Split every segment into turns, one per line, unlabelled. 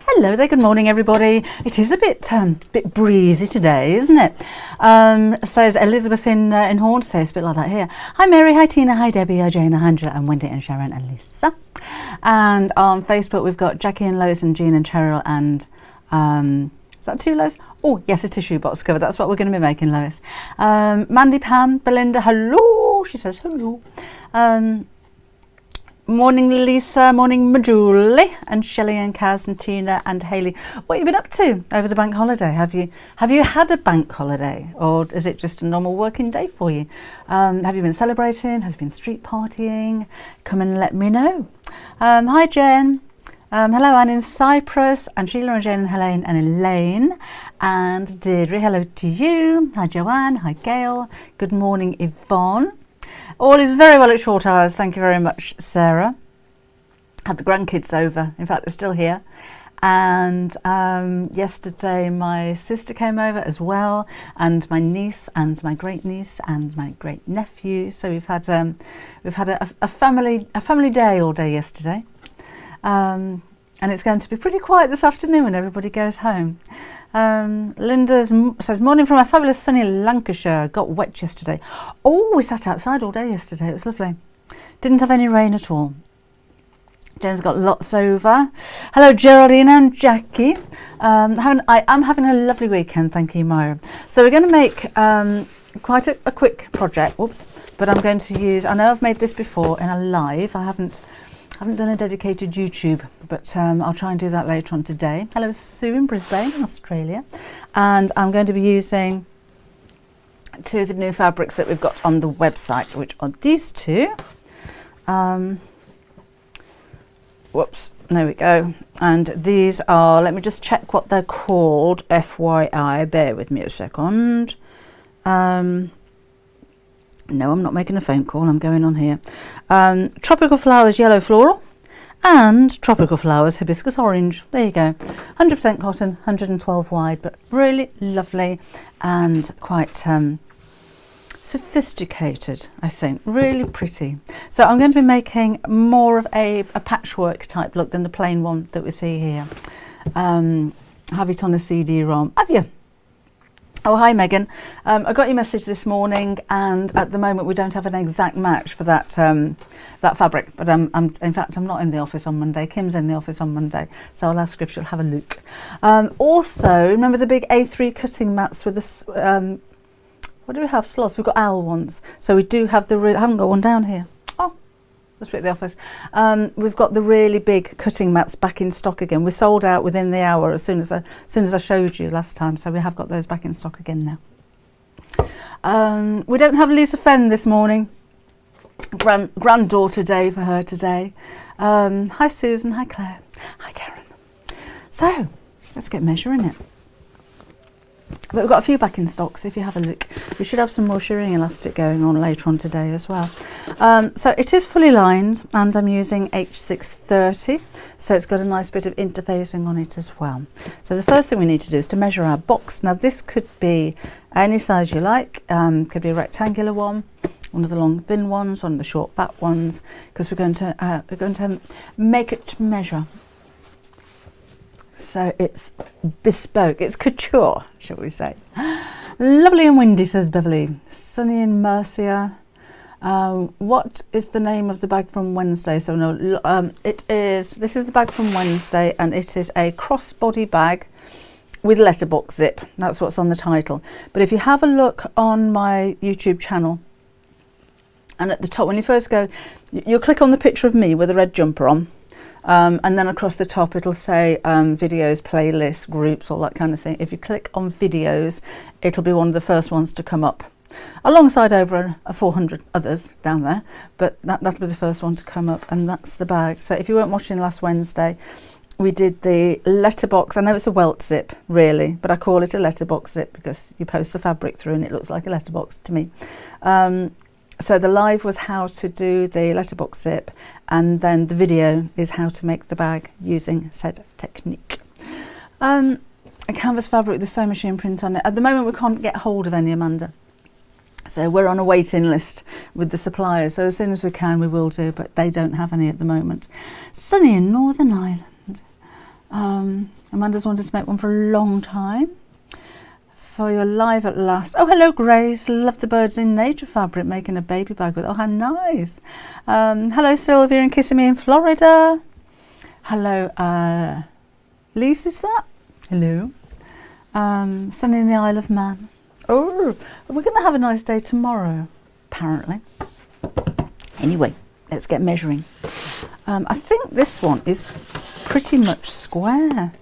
Hello there, good morning everybody. It is a bit breezy today, isn't it? Says Elizabeth in Horn, says it's a bit like that here. Hi Mary, hi Tina, hi Debbie, hi Jane, hi Angela and Wendy and Sharon and Lisa. And on Facebook we've got Jackie and Lois and Jean and Cheryl and is that two Lois? Oh yes, a tissue box cover, that's what we're going to be making, Lois. Mandy, Pam, Belinda, hello, she says hello. Morning Lisa, morning Majuli and Shelley and Kaz and Tina and Hayley. What have you been up to over the bank holiday? Have you had a bank holiday, or is it just a normal working day for you? Have you been celebrating? Have you been street partying? Come and let me know. Hi Jen. Hello Anne in Cyprus and Sheila and Jane and Helene and Elaine and Deirdre. Hello to you. Hi Joanne. Hi Gail. Good morning Yvonne. All is very well at short hours. Thank you very much, Sarah. Had the grandkids over. In fact, they're still here. And yesterday my sister came over as well, and my niece and my great niece and my great nephew. So we've had a family day all day yesterday. And it's going to be pretty quiet this afternoon when everybody goes home. Linda says, morning from a fabulous sunny Lancashire. Got wet yesterday. Oh, we sat outside all day yesterday. It was lovely. Didn't have any rain at all. Jane's got lots over. Hello, Geraldine and Jackie. I am having a lovely weekend. Thank you, Myra. So we're going to make quite a quick project. Whoops. But I'm going to use, I know I've made this before in a live. I haven't done a dedicated YouTube, but I'll try and do that later on today. Hello, Sue in Brisbane, in Australia. And I'm going to be using two of the new fabrics that we've got on the website, which are these two. Whoops, there we go. And these are, let me just check what they're called, FYI, bear with me a second. No, I'm not making a phone call, I'm going on here. Tropical Flowers Yellow Floral and Tropical Flowers Hibiscus Orange. There you go. 100% cotton, 112 wide, but really lovely and quite sophisticated, I think. Really pretty. So I'm going to be making more of a patchwork type look than the plain one that we see here. Have it on a CD-ROM. Have you? Oh, hi Megan. I got your message this morning, and at the moment we don't have an exact match for that that fabric. But in fact, I'm not in the office on Monday. Kim's in the office on Monday, so I'll ask her if she'll have a look. Also, remember the big A3 cutting mats with the what do we have? Slots. We've got owl ones. So we do have the real. I haven't got one down here. Oh. Let's be at the office. We've got the really big cutting mats back in stock again. We sold out within the hour as soon as I showed you last time, so we have got those back in stock again now. We don't have Lisa Fenn this morning. Granddaughter day for her today. Hi Susan, hi Claire, hi Karen. So let's get measuring it. But we've got a few back in stock, so if you have a look, we should have some more shirring elastic going on later on today as well. So it is fully lined, and I'm using H630, so it's got a nice bit of interfacing on it as well. So the first thing we need to do is to measure our box. Now this could be any size you like, could be a rectangular one of the long thin ones, one of the short fat ones, because we're going to make it to measure. So it's bespoke, it's couture, shall we say. Lovely and windy, says Beverly. Sunny in Mercia. What is the name of the bag from Wednesday? So no, this is the bag from Wednesday, and it is a crossbody bag with letterbox zip. That's what's on the title. But if you have a look on my YouTube channel, and at the top, when you first go, you'll click on the picture of me with a red jumper on. And then across the top it'll say videos, playlists, groups, all that kind of thing. If you click on videos, it'll be one of the first ones to come up, alongside over 400 others down there, but that'll be the first one to come up, and that's the bag. So if you weren't watching last Wednesday, we did the letterbox. I know it's a welt zip really, but I call it a letterbox zip because you post the fabric through and it looks like a letterbox to me. So the live was how to do the letterbox zip, and then the video is how to make the bag using said technique. A canvas fabric with the sewing machine print on it. At the moment we can't get hold of any, Amanda. So we're on a waiting list with the suppliers. So as soon as we can we will do, but they don't have any at the moment. Sunny in Northern Ireland. Amanda's wanted to make one for a long time. For your live at last. Oh, hello, Grace. Love the birds in nature fabric, making a baby bag with. Oh, how nice. Hello, Sylvia and Kissimmee in Florida. Hello, Lise, is that? Hello. Sunny in the Isle of Man. Oh, we're going to have a nice day tomorrow, apparently. Anyway, let's get measuring. I think this one is pretty much square.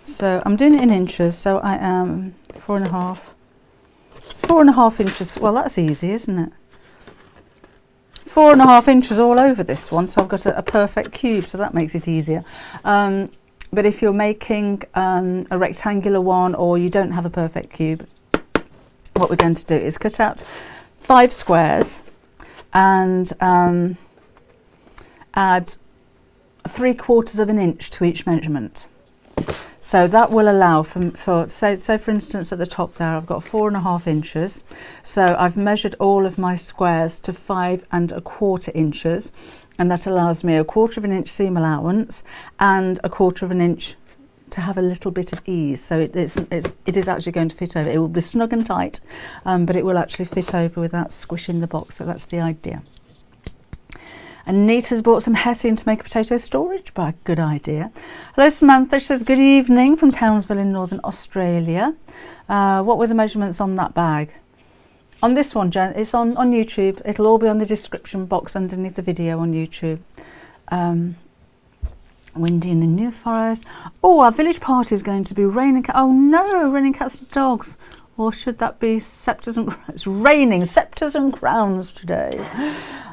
So I'm doing it in inches, so I am 4.5 inches. Well, that's easy, isn't it? 4.5 inches all over this one, so I've got a perfect cube, so that makes it easier. But if you're making a rectangular one, or you don't have a perfect cube, what we're going to do is cut out 5 squares and add 3/4 of an inch to each measurement. So that will allow for say for instance at the top there I've got 4.5 inches. So I've measured all of my squares to 5.25 inches, and that allows me 1/4 of an inch seam allowance and 1/4 of an inch to have a little bit of ease. So it is actually going to fit over. It will be snug and tight, but it will actually fit over without squishing the box. So that's the idea. Anita's bought some hessian to make a potato storage bag. Good idea. Hello, Samantha. She says, good evening from Townsville in Northern Australia. What were the measurements on that bag? On this one, Jen, it's on YouTube. It'll all be on the description box underneath the video on YouTube. Windy in the New Forest. Oh, our village party is going to be raining. Oh no, raining cats and dogs. Or should that be sceptres and crowns? It's raining sceptres and crowns today.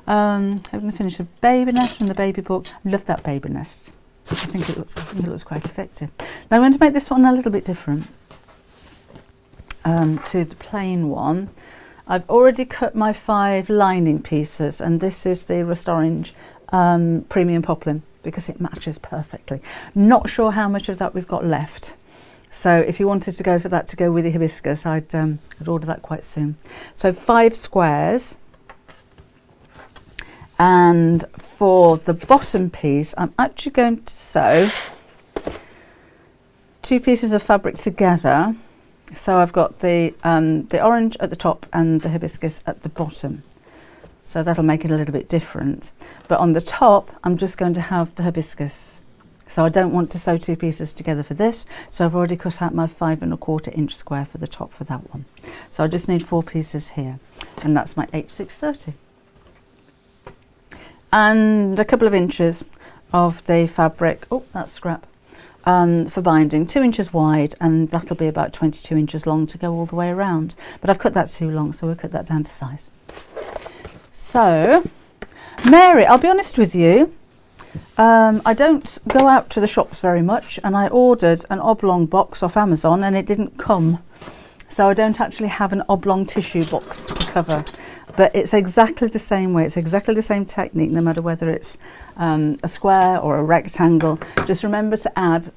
Hoping to finish the baby nest from the baby book. Love that baby nest. I think it looks quite effective. Now I'm going to make this one a little bit different to the plain one. I've already cut my 5 lining pieces, and this is the Rust Orange Premium Poplin because it matches perfectly. Not sure how much of that we've got left. So if you wanted to go for that to go with the hibiscus, I'd order that quite soon. So 5 squares. And for the bottom piece, I'm actually going to sew 2 pieces of fabric together. So I've got the orange at the top and the hibiscus at the bottom. So that'll make it a little bit different. But on the top, I'm just going to have the hibiscus. So I don't want to sew 2 pieces together for this. So I've already cut out my 5.25 inch square for the top for that one. So I just need 4 pieces here. And that's my H630. And a couple of inches of the fabric, oh that's scrap, for binding, 2 inches wide, and that'll be about 22 inches long to go all the way around. But I've cut that too long, so we'll cut that down to size. So, Mary, I'll be honest with you, I don't go out to the shops very much, and I ordered an oblong box off Amazon and it didn't come. So I don't actually have an oblong tissue box to cover. But it's exactly the same way, it's exactly the same technique, no matter whether it's a square or a rectangle. Just remember to add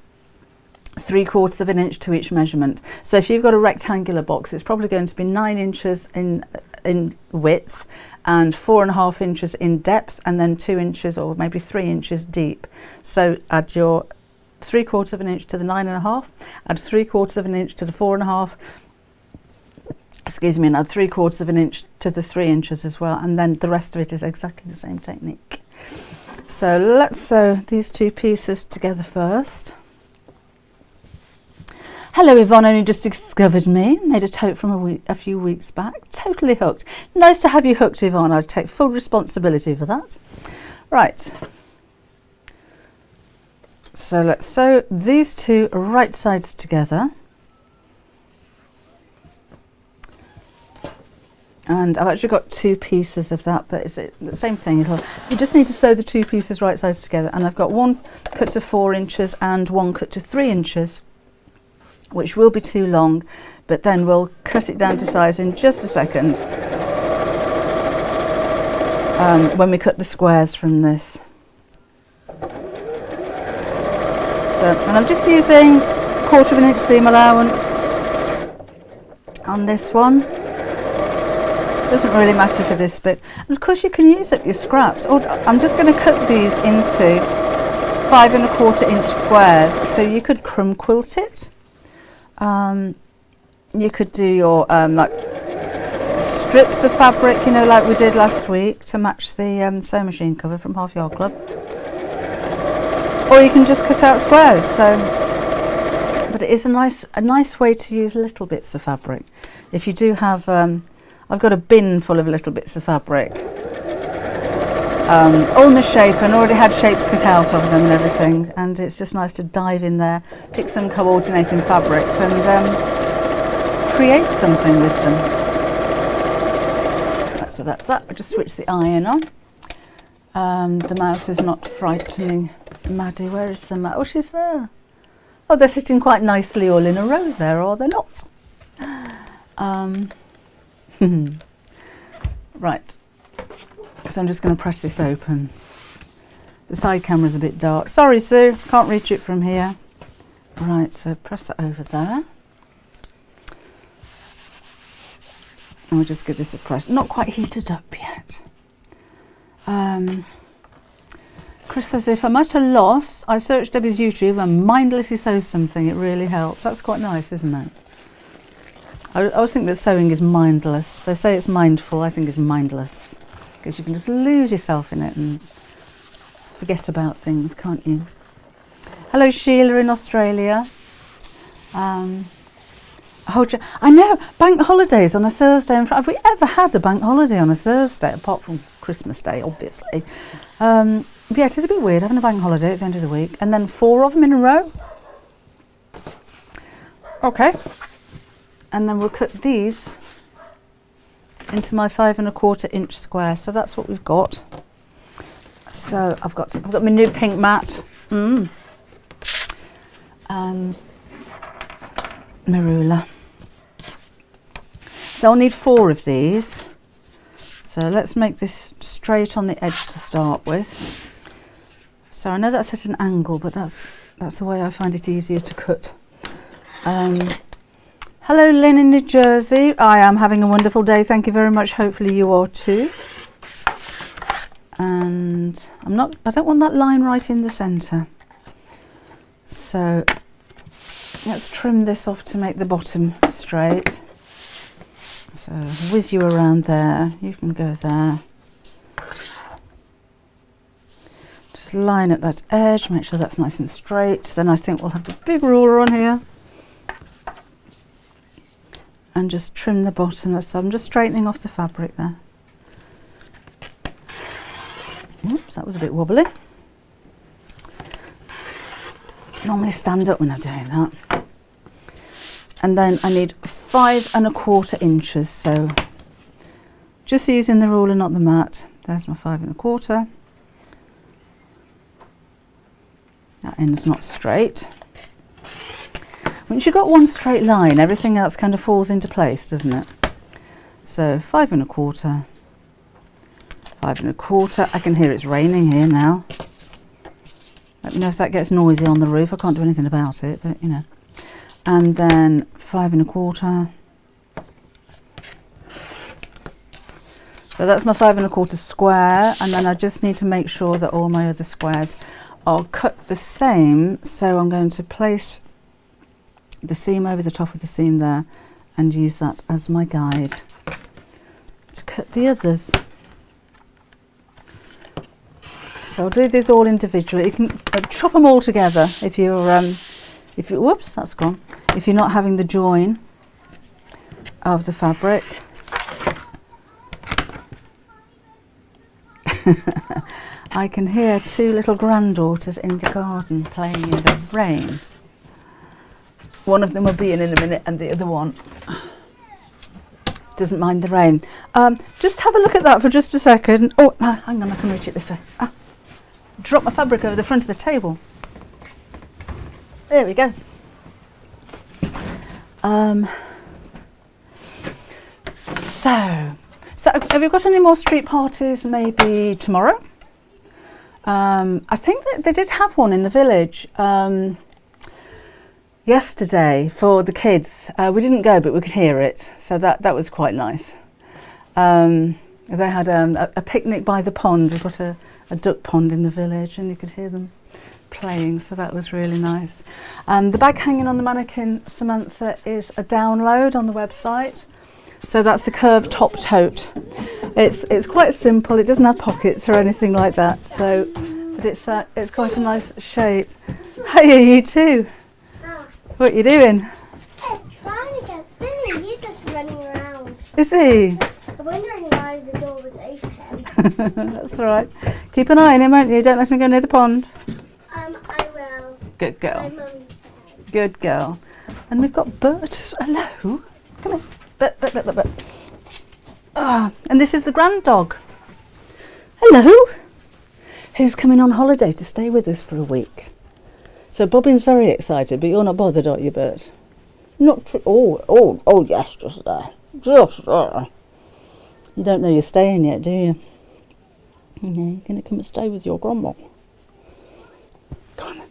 3/4 of an inch to each measurement. So if you've got a rectangular box, it's probably going to be 9 inches in width and 4.5 inches in depth, and then 2 inches or maybe 3 inches deep. So add your 3/4 of an inch to the 9.5, add 3/4 of an inch to the 4.5, excuse me, and add 3/4 of an inch to the 3 inches as well, and then the rest of it is exactly the same technique. So let's sew these 2 pieces together first. Hello Yvonne, only just discovered me, made a tote from a few weeks back, totally hooked. Nice to have you hooked, Yvonne, I take full responsibility for that. Right, so let's sew these 2 right sides together. And I've actually got 2 pieces of that, but it's the same thing. You just need to sew the 2 pieces right sides together, and I've got one cut to 4 inches and one cut to 3 inches, which will be too long, but then we'll cut it down to size in just a second when we cut the squares from this. So, and I'm just using 1/4 of an inch seam allowance on this one. Doesn't really matter for this bit, and of course you can use up your scraps. Or I'm just going to cut these into 5¼ inch squares, so you could crumb quilt it. You could do your like strips of fabric, you know, like we did last week to match the sewing machine cover from Half Yard Club, or you can just cut out squares. So, but it is a nice way to use little bits of fabric. If you do have, I've got a bin full of little bits of fabric, all misshapen, already had shapes cut out of them and everything, and it's just nice to dive in there, pick some coordinating fabrics and create something with them. Right, so that's that. I just switched the iron on. The mouse is not frightening Maddie. Where is the mouse? Oh, she's there. Oh, they're sitting quite nicely all in a row there, or they're not. Right. So I'm just going to press this open. The side camera's a bit dark. Sorry, Sue, can't reach it from here. Right, so press that over there. And we'll just give this a press. Not quite heated up yet. Chris says, if I'm at a loss, I search Debbie's YouTube and mindlessly sew something. It really helps. That's quite nice, isn't it? I always think that sewing is mindless. They say it's mindful. I think it's mindless, because you can just lose yourself in it and forget about things, can't you? Hello, Sheila in Australia. I know, bank holidays on a Thursday. Have we ever had a bank holiday on a Thursday, apart from Christmas Day, obviously? Yeah, it is a bit weird having a bank holiday at the end of the week, and then 4 of them in a row. Okay. And then we'll cut these into my 5¼ inch square. So that's what we've got. So I've got my new pink mat, and my ruler. So I'll need 4 of these. So let's make this straight on the edge to start with. So I know that's at an angle, but that's the way I find it easier to cut. Hello, Lynn in New Jersey. I am having a wonderful day. Thank you very much. Hopefully you are too. And I don't want that line right in the centre. So let's trim this off to make the bottom straight. So whiz you around there. You can go there. Just line up that edge, make sure that's nice and straight. Then I think we'll have the big ruler on here. And just trim the bottom. So I'm just straightening off the fabric there. Oops, that was a bit wobbly. Normally stand up when I'm doing that. And then I need 5¼ inches. So just using the ruler, not the mat. There's my 5¼ That end's not straight. Once you've got one straight line, everything else kind of falls into place, doesn't it? So 5¼ 5¼ I can hear it's raining here now. Let me know if that gets noisy on the roof. I can't do anything about it, but you know. And then 5¼ So that's my 5¼ square, and then I just need to make sure that all my other squares are cut the same. So I'm going to place the seam over the top of the seam there and use that as my guide to cut the others. So I'll do these all individually. You can chop them all together if you're whoops, that's gone. If you're not having the join of the fabric. I can hear 2 little granddaughters in the garden playing in the rain. One of them will be in a minute, and the other one doesn't mind the rain. Just have a look at that for just a second. Oh, hang on, I can reach it this way. Drop my fabric over the front of the table. There we go. So have you got any more street parties maybe tomorrow? I think that they did have one in the village yesterday for the kids. We didn't go, but we could hear it, so that was quite nice. They had a picnic by the pond. We've got a duck pond in the village, and you could hear them playing, so that was really nice. The bag hanging on the mannequin, Samantha, is a download on the website. So that's the curved top tote. It's quite simple. It doesn't have pockets or anything like that. So, but it's quite a nice shape. Hey, you too. What are you doing?
Trying to get Finny. He's just running around.
Is he?
I'm wondering why the door was open.
That's all right. Keep an eye on him, won't you? Don't let him go near the pond.
I will.
Good girl.
My mum said.
Good girl. And we've got Bert. Hello. Come here. Bert. And this is the grand dog. Hello. Who's coming on holiday to stay with us for a week. So Bobbin's very excited, but you're not bothered, are you, Bert? Not true. Oh, yes, just there. Just there. You don't know you're staying yet, do you? Yeah, you're going to come and stay with your grandma. Come on.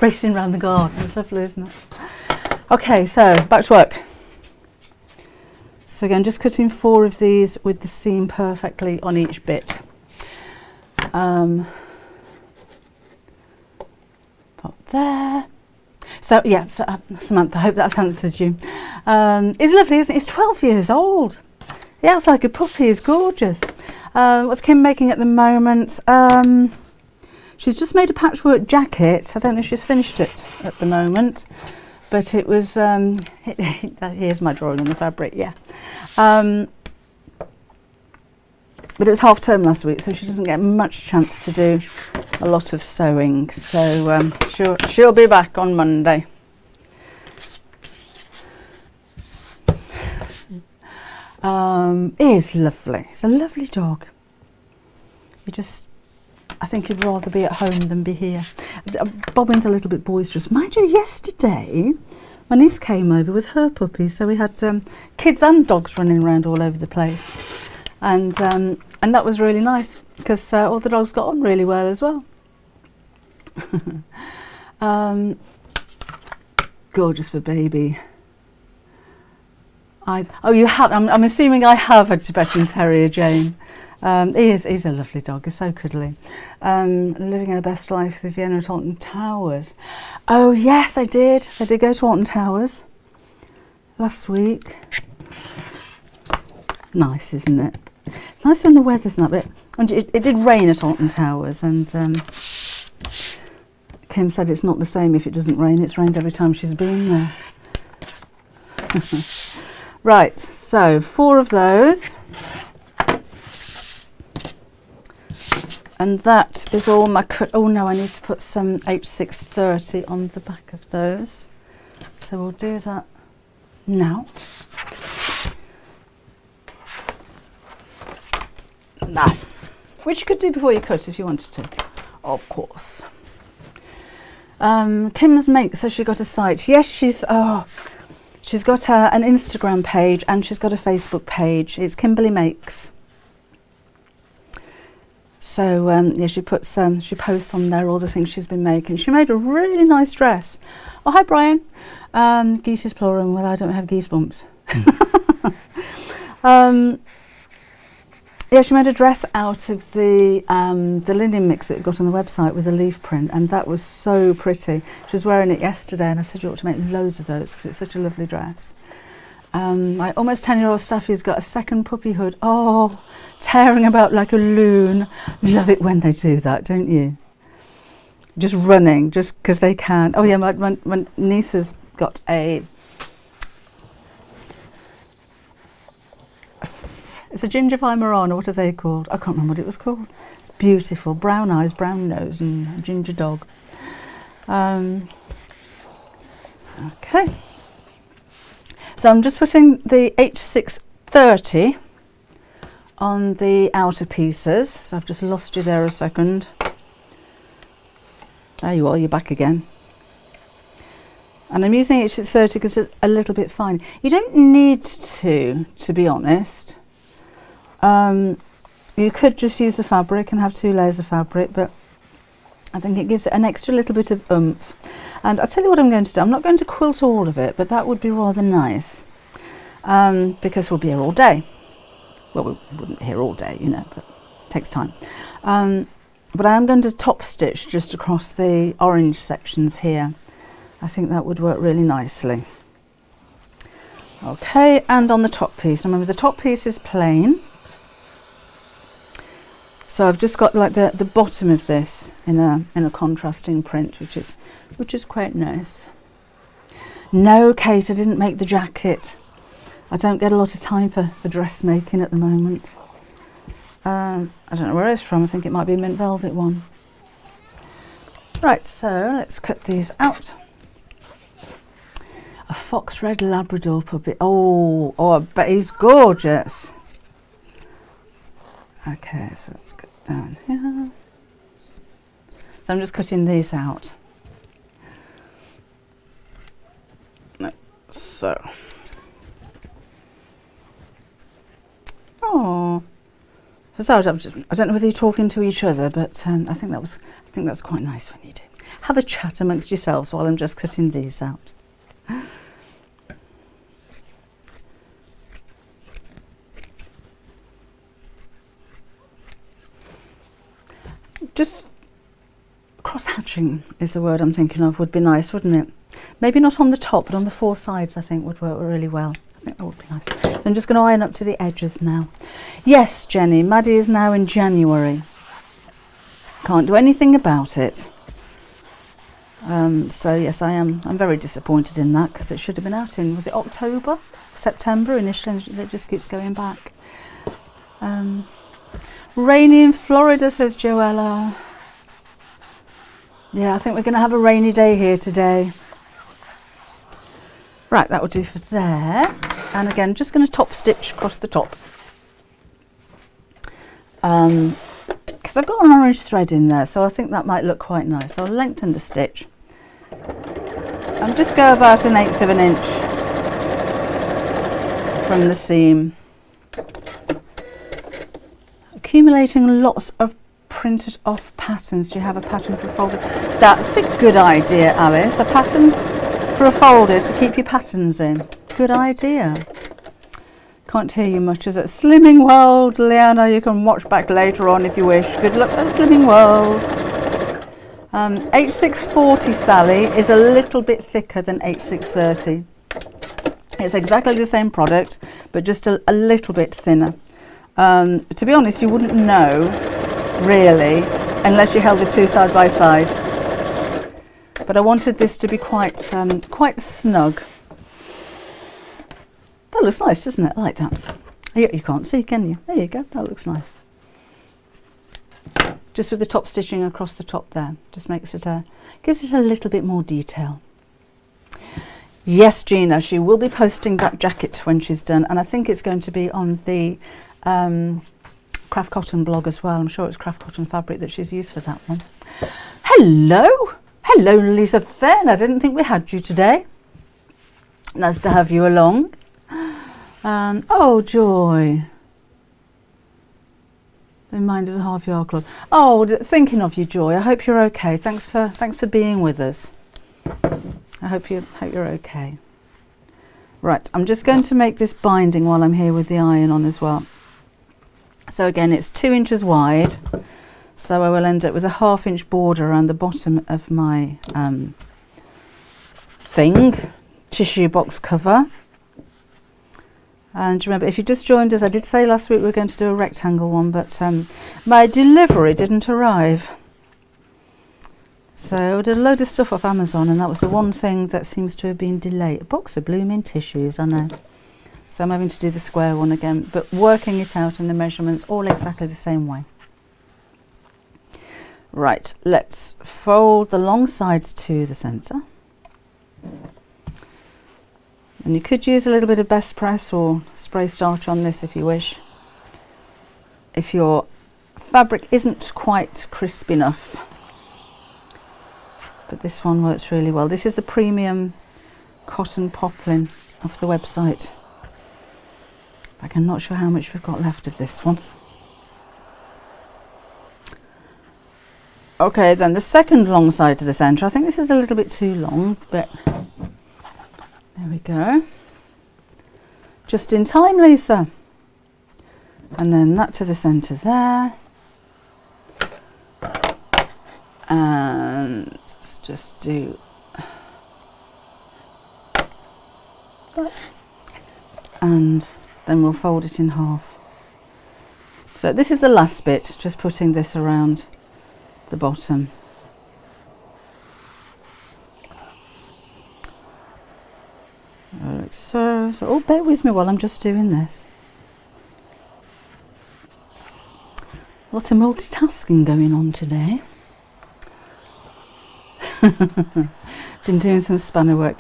Racing around the garden. It's lovely, isn't it? Okay, so back to work. So again, just cutting 4 of these with the seam perfectly on each bit. Pop there. So yeah, Samantha, I hope that's answered you. It's lovely, isn't it? It's 12 years old. He acts like a puppy. He's gorgeous. What's Kim making at the moment? She's just made a patchwork jacket. I don't know if she's finished it at the moment, but it was. Here's my drawing on the fabric. Yeah. But it was half term last week, so she doesn't get much chance to do a lot of sewing. So she'll be back on Monday. It is lovely. It's a lovely dog. I think you'd rather be at home than be here. Bobbin's a little bit boisterous. Mind you, yesterday my niece came over with her puppies, so we had kids and dogs running around all over the place. And that was really nice because all the dogs got on really well as well. Gorgeous for baby. You have. I'm assuming I have a Tibetan Terrier, Jane. He's a lovely dog. He's so cuddly. Living her best life with Vienna at Alton Towers. Oh yes, they did. They did go to Alton Towers last week. Nice, isn't it? Nice when the weather's not a bit. And it did rain at Alton Towers, and Kim said it's not the same if it doesn't rain. It's rained every time she's been there. Right, so 4 of those. And that is all my cut. Oh no, I need to put some H630 on the back of those. So we'll do that now. Nah, which you could do before you cut if you wanted to, of course. Kim's Make, so she got a site. Yes, she's got an Instagram page and she's got a Facebook page. It's Kimberly Makes. So yeah, she posts on there all the things she's been making. She made a really nice dress. Oh, hi Brian. Geese is plural. Well, I don't have geese bumps. Yeah, she made a dress out of the linen mix that we got on the website with a leaf print, and that was so pretty. She was wearing it yesterday, and I said you ought to make loads of those because it's such a lovely dress. My almost 10-year-old Staffy's got a second puppy hood. Oh, tearing about like a loon. Love it when they do that, don't you? Just running, just because they can. Oh yeah, my niece has got it's a ginger Weimaraner, what are they called? I can't remember what it was called. It's beautiful, brown eyes, brown nose, and a ginger dog. Okay. So I'm just putting the H630 on the outer pieces. So I've just lost you there a second. There you are, you're back again. And I'm using H630 because it's a little bit fine. You don't need to be honest. You could just use the fabric and have 2 layers of fabric, but I think it gives it an extra little bit of oomph. And I'll tell you what I'm going to do. I'm not going to quilt all of it, but that would be rather nice because we'll be here all day. Well, we wouldn't be here all day, you know, but it takes time. But I am going to top stitch just across the orange sections here. I think that would work really nicely. Okay, and on the top piece, remember the top piece is plain. So I've just got like the bottom of this in a contrasting print, which is quite nice. No, Kate, I didn't make the jacket. I don't get a lot of time for dressmaking at the moment. I don't know where it's from. I think it might be a mint velvet one. Right, so let's cut these out. A fox red Labrador puppy. Oh, I bet he's gorgeous. Okay, so let's go down here. So I'm just cutting these out. So. Oh. So I don't know whether you're talking to each other, but I think that's quite nice when you do. Have a chat amongst yourselves while I'm just cutting these out. Just cross-hatching is the word I'm thinking of. Would be nice, wouldn't it? Maybe not on the top, but on the four sides I think would work really well. I think that would be nice. So I'm just going to iron up to the edges now. Yes, Jenny, Maddie is now in January. Can't do anything about it. So yes, I'm very disappointed in that, because it should have been out in, was it October? September initially, and it just keeps going back. Rainy in Florida, says Joella. Yeah, I think we're going to have a rainy day here today. Right, that will do for there. And again, just going to top stitch across the top. Because I've got an orange thread in there, so I think that might look quite nice. So I'll lengthen the stitch. And just go about 1/8 of an inch from the seam. Accumulating lots of printed off patterns. Do you have a pattern for a folder? That's a good idea, Alice. A pattern for a folder to keep your patterns in. Good idea. Can't hear you much, is it? Slimming World, Leanna, you can watch back later on if you wish. Good luck at Slimming World. H640, Sally, is a little bit thicker than H630. It's exactly the same product, but just a little bit thinner. To be honest, you wouldn't know, really, unless you held the two side by side. But I wanted this to be quite snug. That looks nice, doesn't it? I like that. You can't see, can you? There you go. That looks nice. Just with the top stitching across the top there, just makes it gives it a little bit more detail. Yes, Gina, she will be posting that jacket when she's done, and I think it's going to be on the Craft Cotton blog as well. I'm sure it's Craft Cotton fabric that she's used for that one. Hello, Lisa Fenn. I didn't think we had you today. Nice to have you along. Oh, Joy. Reminded of the Half Yard Club. Oh, thinking of you, Joy. I hope you're okay. Thanks for being with us. I hope you're okay. Right, I'm just going to make this binding while I'm here with the iron on as well. So again, it's 2 inches wide. So I will end up with a 1/2 inch border around the bottom of my tissue box cover. And remember, if you just joined us, I did say last week we were going to do a rectangle one, but my delivery didn't arrive. So I did a load of stuff off Amazon, and that was the one thing that seems to have been delayed. A box of blooming tissues, I know. So I'm having to do the square one again, but working it out in the measurements all exactly the same way. Right, let's fold the long sides to the centre. And you could use a little bit of best press or spray starch on this if you wish. If your fabric isn't quite crisp enough. But this one works really well. This is the premium cotton poplin off the website. I'm not sure how much we've got left of this one. Okay, then the second long side to the centre. I think this is a little bit too long, but there we go. Just in time, Lisa. And then that to the centre there. And let's just do that. And then we'll fold it in half. So this is the last bit, just putting this around the bottom. Like so. Oh, bear with me while I'm just doing this. Lots of multitasking going on today. Been doing some spanner work.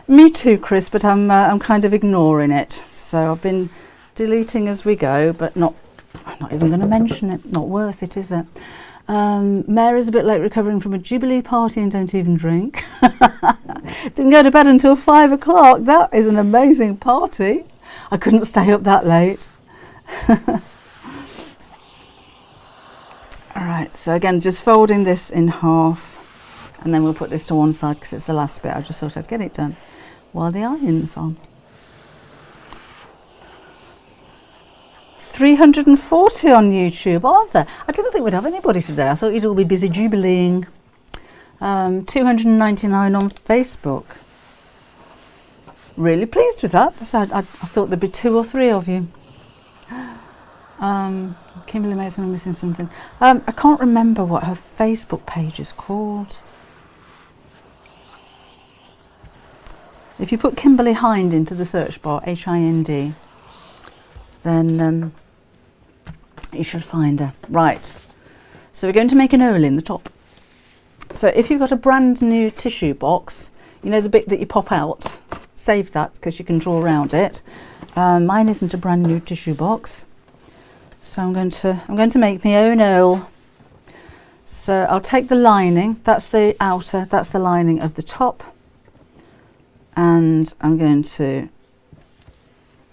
Me too, Chris, but I'm kind of ignoring it. So I've been deleting as we go, but I'm not even going to mention it. Not worth it, is it? Mary's a bit late recovering from a Jubilee party and don't even drink. Didn't go to bed until 5 o'clock. That is an amazing party. I couldn't stay up that late. Alright, so again, just folding this in half, and then we'll put this to one side because it's the last bit. I just thought I'd get it done while the iron's on. 340 on YouTube, are there? I didn't think we'd have anybody today. I thought you'd all be busy jubileeing. 299 on Facebook. Really pleased with that. I thought there'd be 2 or 3 of you. Kimberly makes me missing something. I can't remember what her Facebook page is called. If you put Kimberly Hind into the search bar, Hind, then you should find her. Right, so we're going to make an hole in the top. So if you've got a brand new tissue box, you know the bit that you pop out, save that because you can draw around it. Mine isn't a brand new tissue box, so I'm going to make my own hole. So I'll take the lining, that's the outer, that's the lining of the top, and I'm going to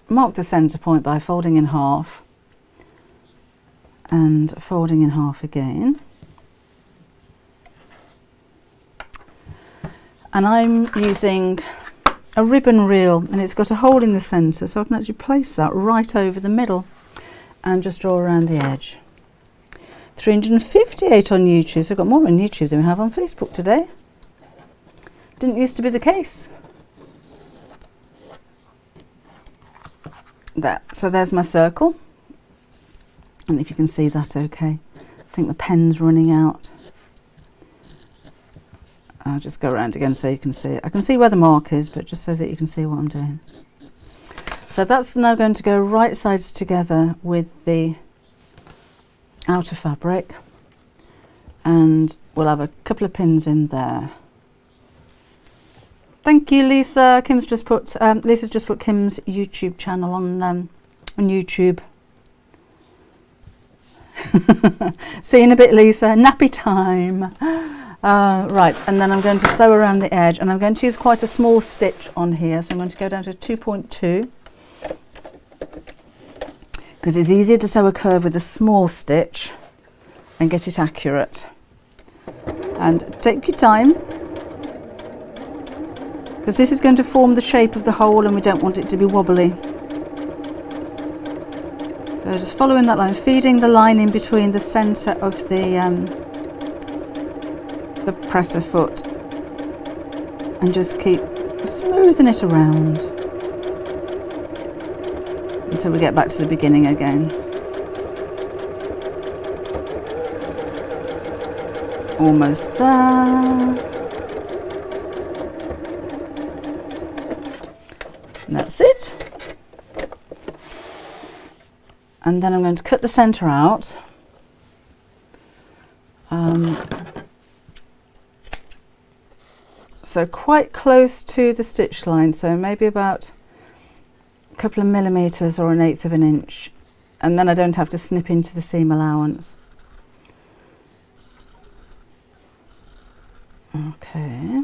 mark the centre point by folding in half and folding in half again. And I'm using a ribbon reel, and it's got a hole in the centre, so I can actually place that right over the middle and just draw around the edge. 358 on YouTube, so I've got more on YouTube than we have on Facebook today. Didn't used to be the case. There, so there's my circle, and if you can see that okay. I think the pen's running out. I'll just go around again so you can see it. I can see where the mark is, but just so that you can see what I'm doing. So that's now going to go right sides together with the outer fabric, and we'll have a couple of pins in there. Thank you, Lisa. Lisa's just put Kim's YouTube channel on YouTube. See you in a bit, Lisa. Nappy time. Right, and then I'm going to sew around the edge, and I'm going to use quite a small stitch on here, so I'm going to go down to 2.2 because it's easier to sew a curve with a small stitch and get it accurate. And take your time, because this is going to form the shape of the hole and we don't want it to be wobbly. So just following that line, feeding the line in between the centre of the presser foot, and just keep smoothing it around until we get back to the beginning again. Almost there. And that's it. And then I'm going to cut the centre out. So quite close to the stitch line, so maybe about a couple of millimetres or 1/8 of an inch, and then I don't have to snip into the seam allowance. Okay.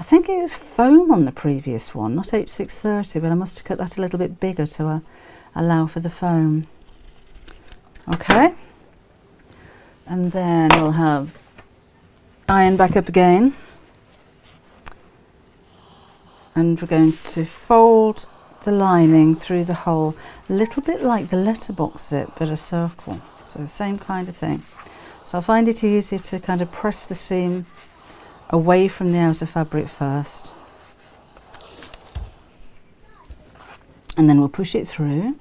I think it was foam on the previous one, not H630, but I must have cut that a little bit bigger to allow for the foam. Okay. And then we'll have iron back up again. And we're going to fold the lining through the hole, a little bit like the letterbox zip, but a circle. So same kind of thing. So I find it easier to kind of press the seam away from the outer fabric first. And then we'll push it through.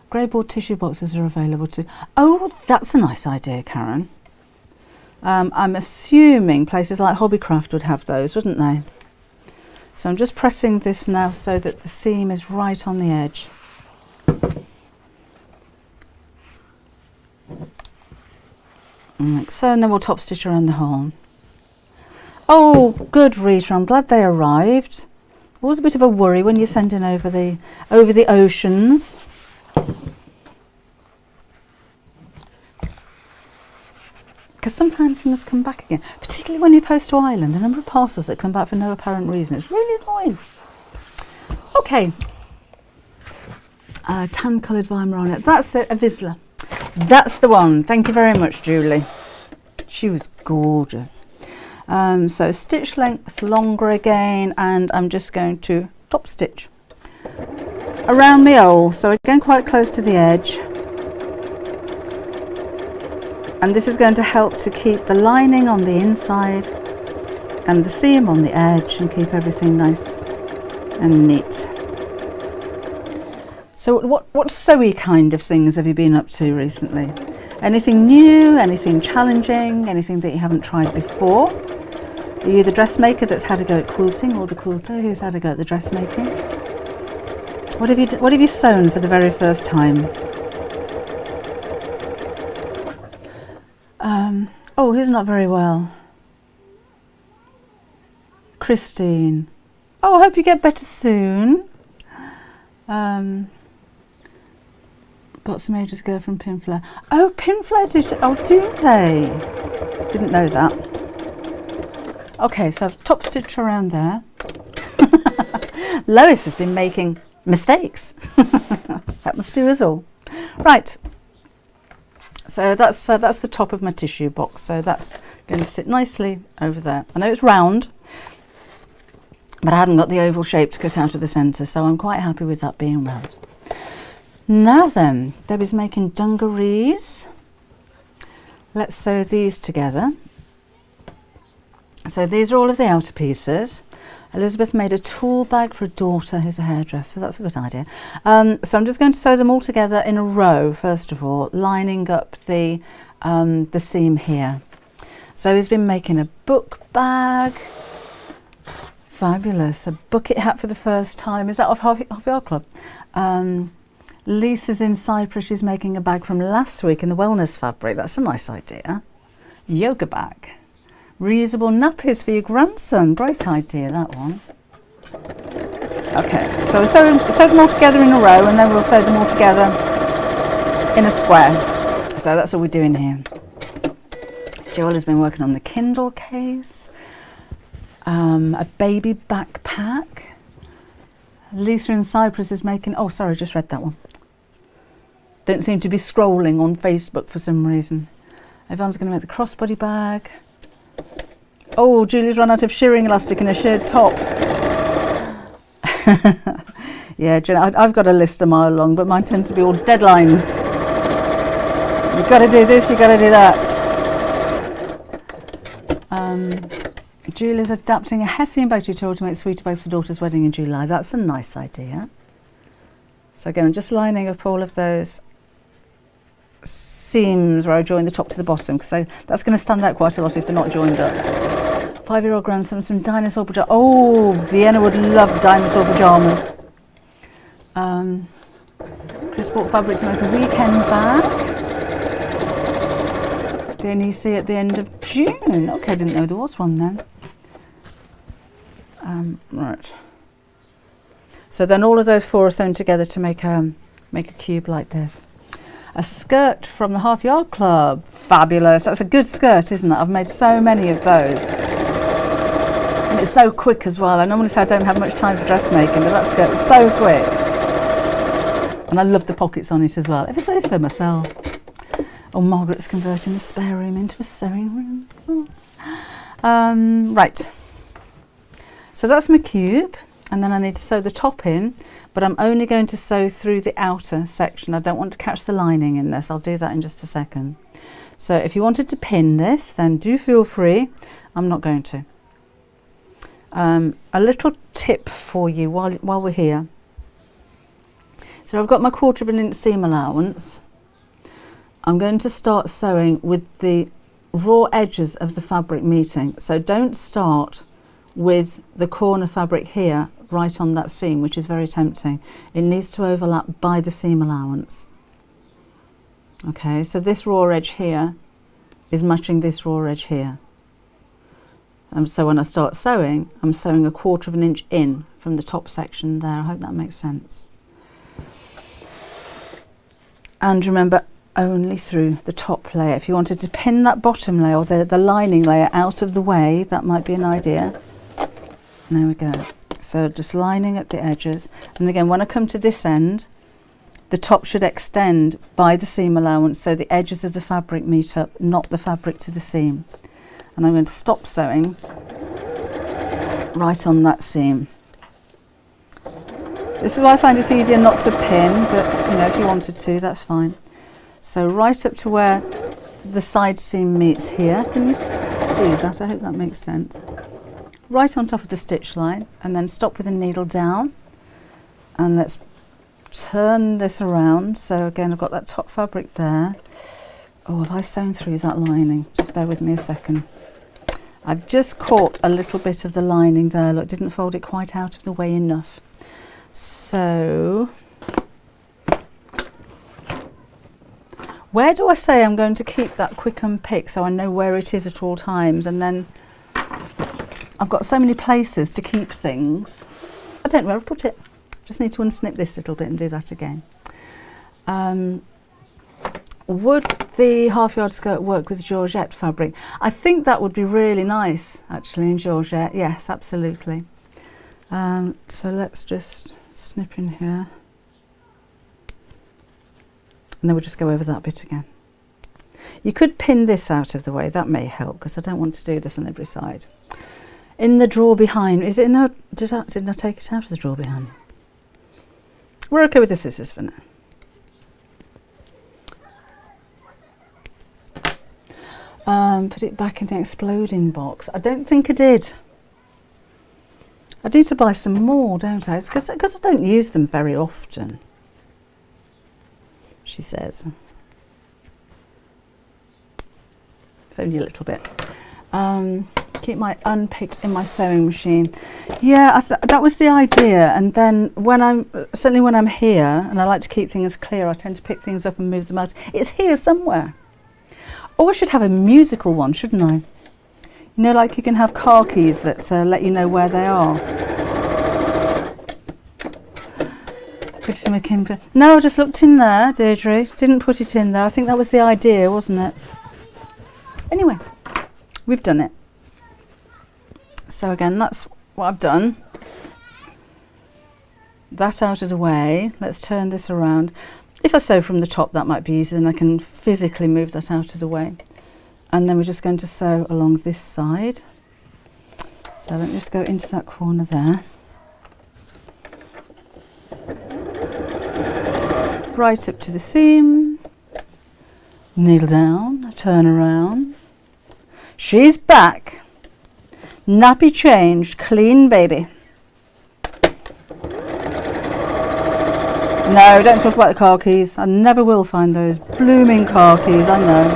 Grey board tissue boxes are available too. Oh, that's a nice idea, Karen. I'm assuming places like Hobbycraft would have those, wouldn't they? So I'm just pressing this now so that the seam is right on the edge. Like so, and then we'll top stitch around the hole. Oh, good, Rita, I'm glad they arrived. Always a bit of a worry when you're sending over the oceans. Because sometimes things come back again, particularly when you post to Ireland. The number of parcels that come back for no apparent reason is really annoying. Okay, tan coloured Weimaraner. That's it, a Vizsla. That's the one. Thank you very much, Julie. She was gorgeous. So stitch length longer again, and I'm just going to top stitch around my hole. So again, quite close to the edge. And this is going to help to keep the lining on the inside and the seam on the edge and keep everything nice and neat. So what sewy kind of things have you been up to recently? Anything new, anything challenging, anything that you haven't tried before? Are you the dressmaker that's had a go at quilting, or the quilter who's had a go at the dressmaking? What have you sewn for the very first time? Oh, who's not very well? Christine. Oh, I hope you get better soon. Got some ages ago from Pinflair. Oh, Pinflair do they? Didn't know that. Okay, so I've top stitched around there. Lois has been making mistakes. That must do us all. Right. So that's the top of my tissue box. So that's going to sit nicely over there. I know it's round, but I hadn't got the oval shape to cut out of the centre, so I'm quite happy with that being round. Now then, Debbie's making dungarees. Let's sew these together. So these are all of the outer pieces. Elizabeth made a tool bag for a daughter who's a hairdresser. That's a good idea. So I'm just going to sew them all together in a row, first of all, lining up the seam here. So he's been making a book bag. Fabulous. A bucket hat for the first time. Is that off Half Yard Club? Lisa's in Cyprus. She's making a bag from last week in the wellness fabric. That's a nice idea. Yoga bag. Reusable nappies for your grandson. Great idea, that one. Okay, so we'll sew them all together in a row, and then we'll sew them all together in a square. So that's all we're doing here. Joel has been working on the Kindle case, a baby backpack. Lisa in Cyprus is making... Oh, sorry, I just read that one. Don't seem to be scrolling on Facebook for some reason. Yvonne's going to make the crossbody bag. Oh, Julie's run out of shirring elastic in a shirred top. Yeah, Jenna, I've got a list a mile long, but mine tend to be all deadlines. You've got to do this, you've got to do that. Julie's adapting a Hessian bag tutorial to make sweeter bags for daughter's wedding in July. That's a nice idea. So again, I'm just lining up all of those seams where I join the top to the bottom, because that's going to stand out quite a lot if they're not joined up. 5-year-old grandson, some dinosaur pajamas. Oh, Vienna would love dinosaur pajamas. Chris bought fabric to make a weekend bag. The NEC at the end of June. Okay, I didn't know there was one then. Right. So then all of those four are sewn together to make a cube like this. A skirt from the Half Yard Club. Fabulous. That's a good skirt, isn't it? I've made so many of those. And it's so quick as well. I normally say I don't have much time for dressmaking, but that skirt is so quick. And I love the pockets on it as well, if I say so myself. Oh, Margaret's converting the spare room into a sewing room. Right. So that's my cube. And then I need to sew the top in, but I'm only going to sew through the outer section. I don't want to catch the lining in this. I'll do that in just a second. So if you wanted to pin this, then do feel free. I'm not going to. A little tip for you while we're here. So I've got my 1/4 inch seam allowance. I'm going to start sewing with the raw edges of the fabric meeting. So don't start with the corner fabric here right on that seam, which is very tempting. It needs to overlap by the seam allowance. Okay, so this raw edge here is matching this raw edge here. And so when I start sewing, I'm sewing a 1/4 inch in from the top section there. I hope that makes sense. And remember, only through the top layer. If you wanted to pin that bottom layer or the lining layer out of the way, that might be an idea. There we go. So just lining up the edges. And again, when I come to this end, the top should extend by the seam allowance so the edges of the fabric meet up, not the fabric to the seam. And I'm going to stop sewing right on that seam. This is why I find it easier not to pin, but you know, if you wanted to, that's fine. So right up to where the side seam meets here. Can you see that? I hope that makes sense. Right on top of the stitch line, and then stop with the needle down. And let's turn this around. So again, I've got that top fabric there. Oh, have I sewn through that lining? Just bear with me a second. I've just caught a little bit of the lining there. Look, didn't fold it quite out of the way enough. So where do I say I'm going to keep that quick unpick so I know where it is at all times? And then I've got so many places to keep things. I don't know where I've put it. Just need to unsnip this little bit and do that again. Would the half-yard skirt work with georgette fabric? I think that would be really nice, actually, in georgette. Yes, absolutely. So let's just snip in here. And then we'll just go over that bit again. You could pin this out of the way. That may help, because I don't want to do this on every side. In the drawer behind, is it in there? Didn't I take it out of the drawer behind? We're okay with the scissors for now. Put it back in the exploding box. I don't think I did. I need to buy some more, don't I? It's because I don't use them very often, she says. It's only a little bit. Keep my unpicked in my sewing machine. Yeah, that was the idea. And then certainly when I'm here, and I like to keep things clear, I tend to pick things up and move them out. It's here somewhere. Oh, I should have a musical one, shouldn't I? You know, like you can have car keys that let you know where they are. Put it in my Kimber. No, I just looked in there, Deirdre. Didn't put it in there. I think that was the idea, wasn't it? Anyway, we've done it. So again, that's what I've done. That out of the way. Let's turn this around. If I sew from the top, that might be easier, then I can physically move that out of the way. And then we're just going to sew along this side. So let me just go into that corner there. Right up to the seam. Needle down, turn around. She's back. Nappy changed, clean baby. No, don't talk about the car keys. I never will find those blooming car keys, I know.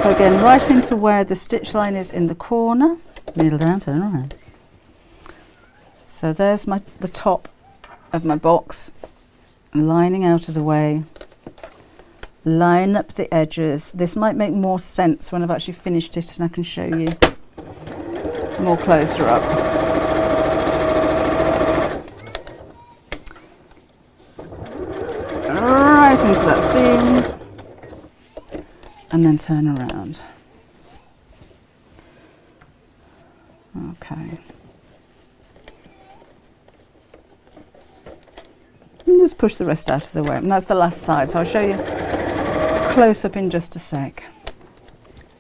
So again, right into where the stitch line is in the corner. Needle down, turn around. So there's the top of my box, lining out of the way. Line up the edges. This might make more sense when I've actually finished it and I can show you more closer up. Right into that seam and then turn around. Okay. And just push the rest out of the way. And that's the last side, so I'll show you close up in just a sec.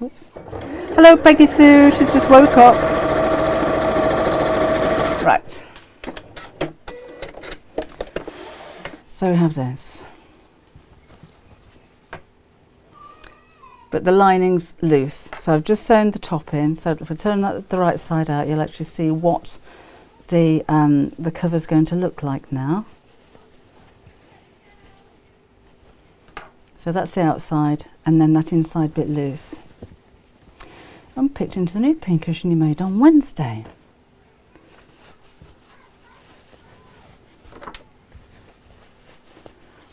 Oops. Hello, Peggy Sue. She's just woke up. Right. So we have this. but the lining's loose. So I've just sewn the top in. So if I turn that the right side out, you'll actually see what the cover's going to look like now. So that's the outside, and then that inside bit loose. I'm picked into the new pincushion you made on Wednesday.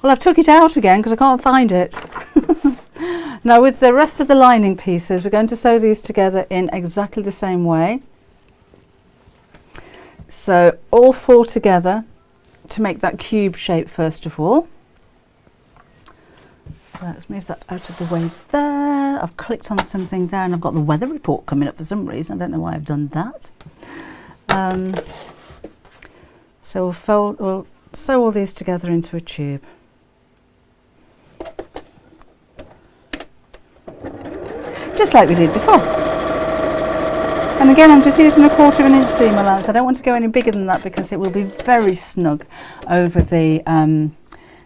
Well, I've took it out again because I can't find it. Now with the rest of the lining pieces, we're going to sew these together in exactly the same way. So all 4 together to make that cube shape first of all. So let's move that out of the way there. I've clicked on something there and I've got the weather report coming up for some reason. I don't know why I've done that. So we'll sew all these together into a tube. Just like we did before. And again, I'm just using a 1/4 inch seam allowance. I don't want to go any bigger than that because it will be very snug over the,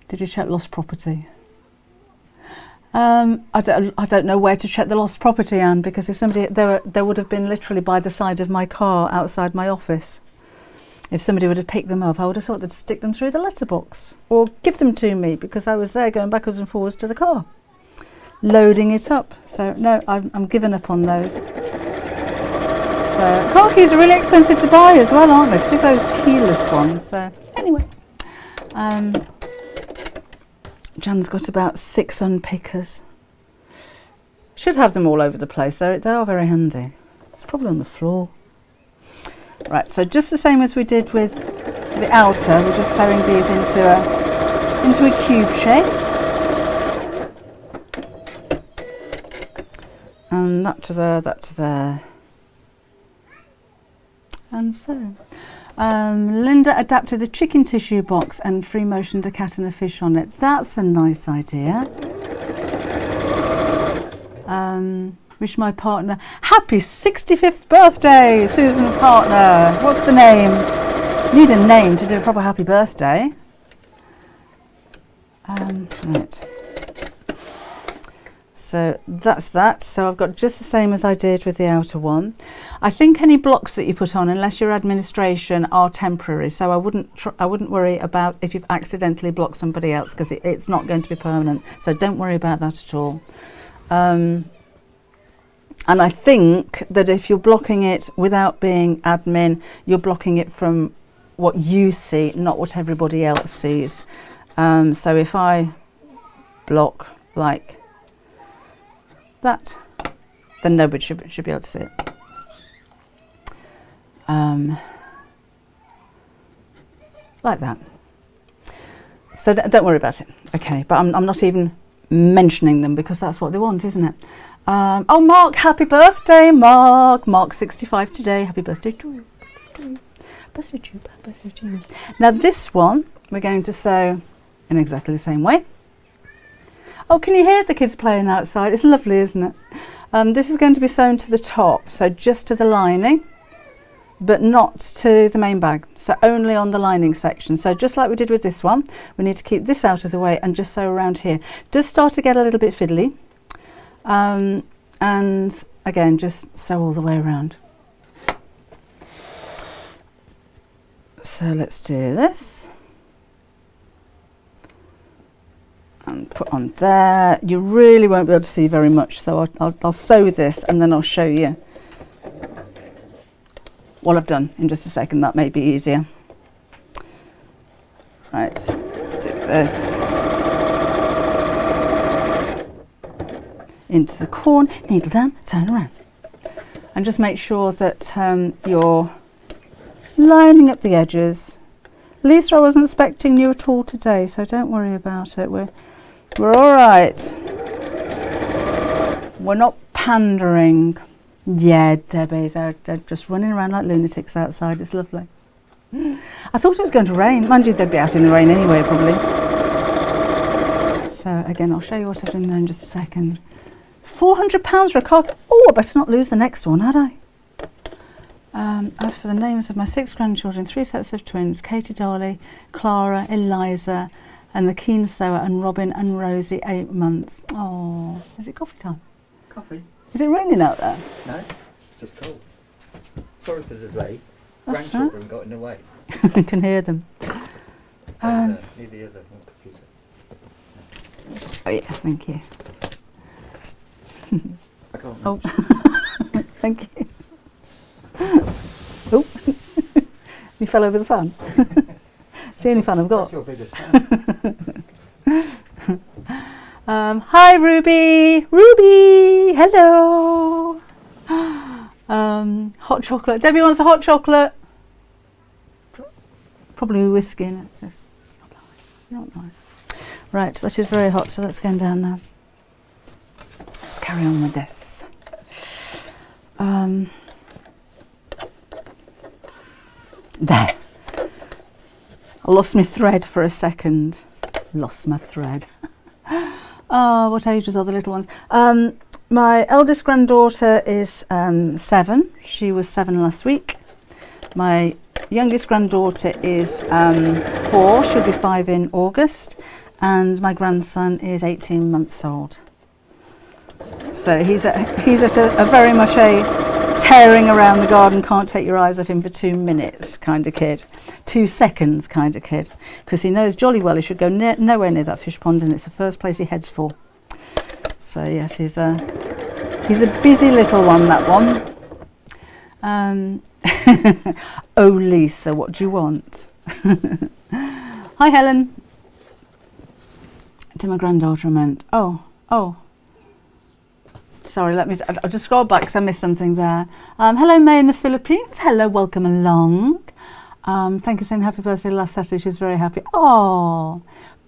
did you check lost property? I don't know where to check the lost property, Anne, because if somebody, there would have been literally by the side of my car outside my office. If somebody would have picked them up, I would have thought they'd stick them through the letterbox or give them to me because I was there going backwards and forwards to the car, loading it up. So no, I'm giving up on those. So car keys are really expensive to buy as well, aren't they? Particularly those keyless ones. So anyway, Jan's got about 6 unpickers. Should have them all over the place. They are very handy. It's probably on the floor. Right, so just the same as we did with the outer, we're just sewing these into a cube shape. And that to there, that to there. And so. Linda adapted the chicken tissue box and free motioned a cat and a fish on it. That's a nice idea. Wish my partner happy 65th birthday, Susan's partner. What's the name? Need a name to do a proper happy birthday. Right. So that's that. So I've got just the same as I did with the outer one. I think any blocks that you put on, unless you're administration, are temporary. So I wouldn't worry about if you've accidentally blocked somebody else because it's not going to be permanent. So don't worry about that at all. And I think that if you're blocking it without being admin, you're blocking it from what you see, not what everybody else sees. So if I block like that, then nobody should be able to see it. Like that. So don't worry about it. Okay, but I'm not even mentioning them because that's what they want, isn't it? Oh, Mark, happy birthday, Mark. Mark's 65 today. Happy birthday to you. Birthday to you. Now this one we're going to sew in exactly the same way. Oh, can you hear the kids playing outside? It's lovely, isn't it? This is going to be sewn to the top, so just to the lining, but not to the main bag, so only on the lining section. So just like we did with this one, we need to keep this out of the way and just sew around here. It does start to get a little bit fiddly, and again, just sew all the way around. So let's do this. And put on there. You really won't be able to see very much, so I'll sew this and then I'll show you what I've done in just a second. That may be easier. Right, let's do this. Into the corner, needle down, turn around. And just make sure that you're lining up the edges. Lisa, I wasn't expecting you at all today, so don't worry about it. We're all right. We're not pandering. Yeah, Debbie, they're just running around like lunatics outside. It's lovely. I thought it was going to rain. Mind you, they'd be out in the rain anyway, probably. So again, I'll show you what I've done there in just a second. £400 for a cock. Oh, I better not lose the next one, had I? As for the names of my 6 grandchildren, 3 sets of twins, Katie Darley, Clara, Eliza, and the keen sewer, and Robin and Rosie, 8 months. Oh, is it coffee time?
Coffee?
Is it raining out there?
No, it's just cold. Sorry for the delay.
That's
Grandchildren got in the way.
I can hear them.
Need the other one computer.
Oh yeah, thank you.
I can't
Oh,
reach.
thank you. Oh, you fell over the fan. It's the only fan I've got.
That's your biggest fan.
Hi, Ruby. Ruby, hello. Hot chocolate. Debbie wants a hot chocolate. Probably with whiskey in it. It's just not nice. Right, this is very hot, so that's going down now. Let's carry on with this. There. I lost my thread for a second. Lost my thread. Oh, what ages are the little ones? My eldest granddaughter is 7. She was 7 last week. My youngest granddaughter is 4. She'll be 5 in August. And my grandson is 18 months old. So he's at a very much a tearing around the garden, can't take your eyes off him for 2 minutes kind of kid. 2 seconds kind of kid. Because he knows jolly well he should go nowhere near that fish pond, and it's the first place he heads for. So yes, he's a busy little one, that one. Oh Lisa, what do you want? Hi Helen. To my granddaughter I meant. Oh. Sorry, I'll just scroll back because I missed something there. Hello May in the Philippines. Hello, welcome along. Thank you for saying happy birthday last Saturday. She's very happy. Oh,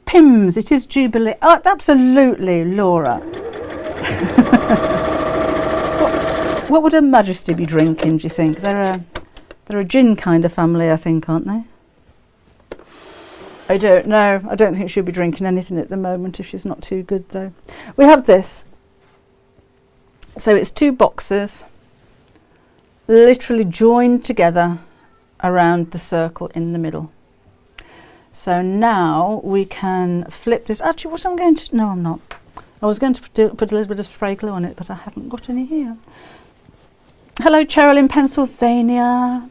Pims, it is Jubilee. Oh, absolutely, Laura. What would Her Majesty be drinking, do you think? They're a gin kind of family, I think, aren't they? I don't know. I don't think she'll be drinking anything at the moment if she's not too good, though. We have this. So it's 2 boxes, literally joined together around the circle in the middle. So now we can flip this. Actually, what I'm going to... No, I'm not. I was going to put a little bit of spray glue on it, but I haven't got any here. Hello, Cheryl in Pennsylvania.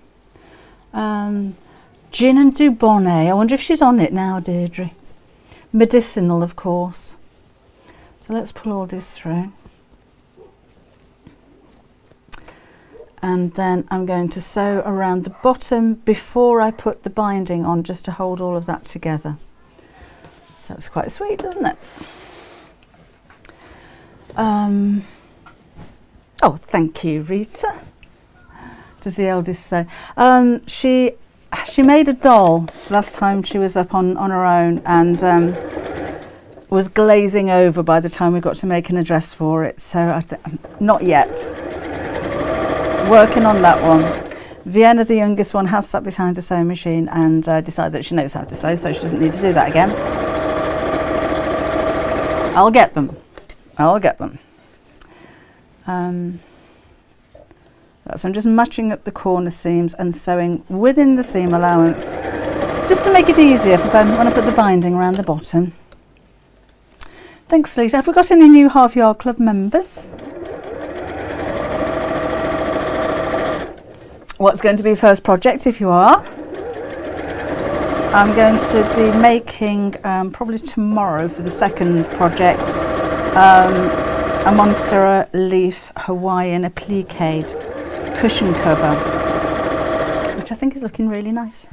Gin and Dubonnet. I wonder if she's on it now, Deirdre. Medicinal, of course. So let's pull all this through. And then I'm going to sew around the bottom before I put the binding on, just to hold all of that together. So it's quite sweet, isn't it? Oh, thank you, Rita. Does the eldest say? She made a doll last time she was up on her own, and was glazing over by the time we got to making a dress for it. So not yet. Working on that one. Vienna, the youngest one, has sat behind a sewing machine and decided that she knows how to sew, so she doesn't need to do that again. I'll get them. So I'm just matching up the corner seams and sewing within the seam allowance, just to make it easier for when I put the binding around the bottom. Thanks, Lisa. Have we got any new Half Yard Club members? What's going to be first project, if you are? I'm going to be making, probably tomorrow for the second project, a Monstera Leaf Hawaiian applique cushion cover, which I think is looking really nice.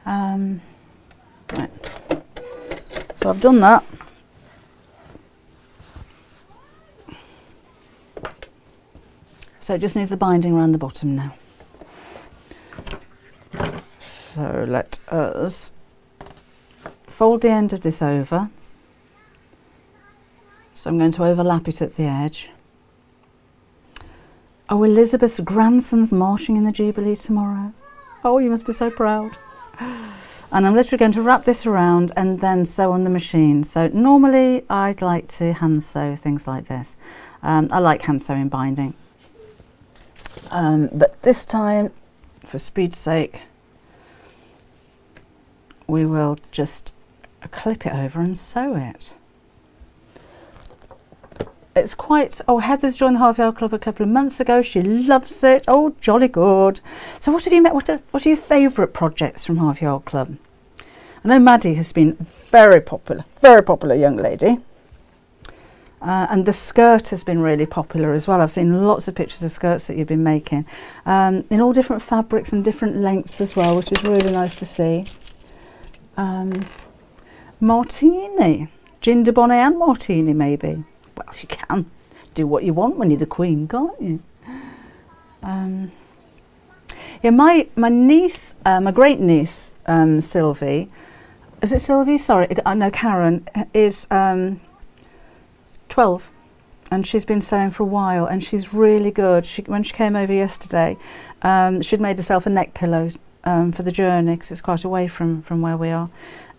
Right. So I've done that. So it just needs the binding around the bottom now. So let us fold the end of this over. So I'm going to overlap it at the edge. Oh, Elizabeth's grandson's marching in the Jubilee tomorrow. Oh, you must be so proud. And I'm literally going to wrap this around and then sew on the machine. So normally I'd like to hand sew things like this. I like hand sewing binding. But this time, for speed's sake, we will just clip it over and sew it. it's quite, oh, Heather's joined the Half Yard Club a couple of months ago. She loves it. Oh, jolly good. So what have you met? What are your favourite projects from Half Yard Club? I know Maddie has been very popular young lady. And the skirt has been really popular as well. I've seen lots of pictures of skirts that you've been making in all different fabrics and different lengths as well, which is really nice to see. Martini, ginger bonnet and martini maybe. Well, you can do what you want when you're the queen, can't you? Yeah, my niece, my great niece, Sylvie, is it Sylvie? Sorry, I know Karen is 12 and she's been sewing for a while and she's really good. When she came over yesterday, she'd made herself a neck pillow for the journey because it's quite away from where we are.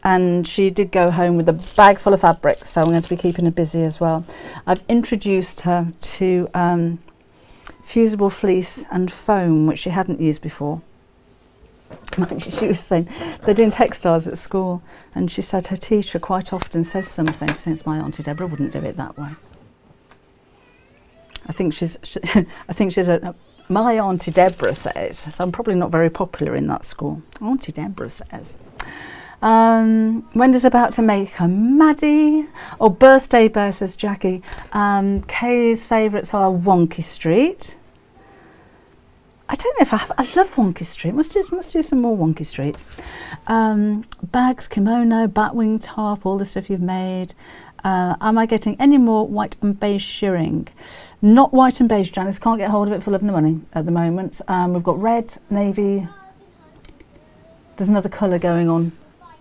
And she did go home with a bag full of fabric, so I'm going to be keeping her busy as well. I've introduced her to fusible fleece and foam, which she hadn't used before. She was saying they're doing textiles at school, and she said her teacher quite often says something. She thinks my Auntie Deborah wouldn't do it that way. I think she's my Auntie Deborah says, so I'm probably not very popular in that school. Auntie Deborah says. Wendy's about to make her Maddie. Oh, birthday bear, says Jackie. Kay's favourites are Wonky Street. I don't know if I love Wonky Street. Must do some more Wonky Streets. Bags, kimono, batwing top, all the stuff you've made. Am I getting any more white and beige shirring? Not white and beige, Janice. Can't get hold of it for love nor money at the moment. We've got red, navy. There's another colour going on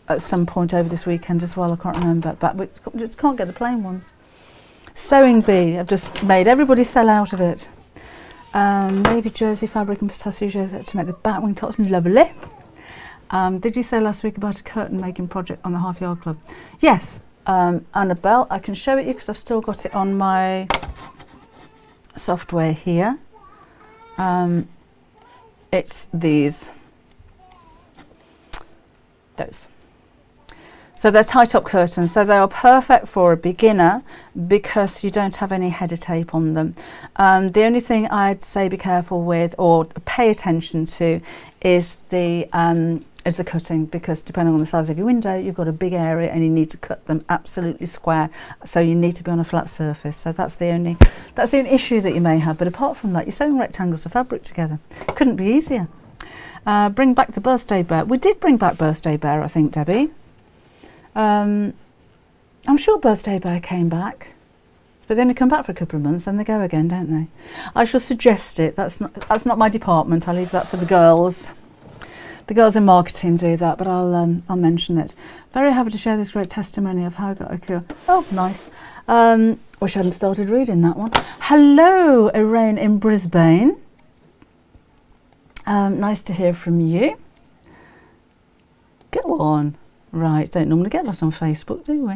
at some point over this weekend as well. I can't remember, but we just can't get the plain ones. Sewing bee. I've just made everybody sell out of it. Navy jersey fabric and pistachio jersey to make the batwing tops. Lovely. Did you say last week about a curtain making project on the Half Yard Club? Yes, Annabelle, I can show it you because I've still got it on my software here. It's these. Those. So they're tie-top curtains, so they are perfect for a beginner because you don't have any header tape on them. The only thing I'd say be careful with or pay attention to is the cutting, because depending on the size of your window, you've got a big area and you need to cut them absolutely square. So you need to be on a flat surface. So that's the only issue that you may have. But apart from that, you're sewing rectangles of fabric together. Couldn't be easier. Bring back the birthday bear. We did bring back birthday bear, I think, Debbie. I'm sure birthday bear came back, but they only come back for a couple of months, then they go again, don't they? I shall suggest it. That's not my department. I'll leave that for the girls. The girls in marketing do that, but I'll mention it. Very happy to share this great testimony of how I got a cure. Oh, nice. Wish I hadn't started reading that one. Hello, Irene in Brisbane. Nice to hear from you. Go on. Right, don't normally get that on Facebook, do we?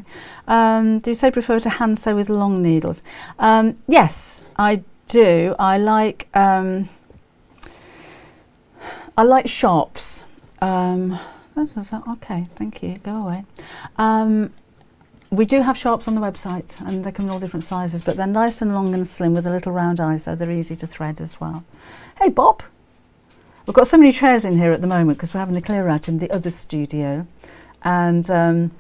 Do you say prefer to hand sew with long needles? Yes, I do. I like sharps. Okay, thank you. Go away. We do have sharps on the website, and they come in all different sizes, but they're nice and long and slim with a little round eye, so they're easy to thread as well. Hey, Bob. We've got so many chairs in here at the moment because we're having a clear out in the other studio. And we're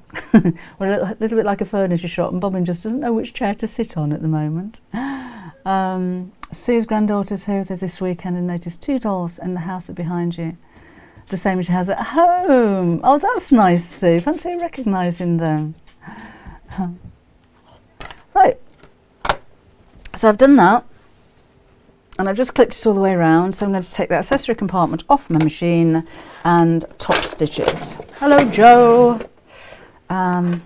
a little bit like a furniture shop, and Bobbin just doesn't know which chair to sit on at the moment. Sue's granddaughter's here this weekend and noticed 2 dolls in the house behind you, the same as she has at home. Oh, that's nice, Sue. Fancy recognising them. Right, so I've done that, and I've just clipped it all the way around, so I'm going to take the accessory compartment off my machine and top stitch it. Hello, Joe. And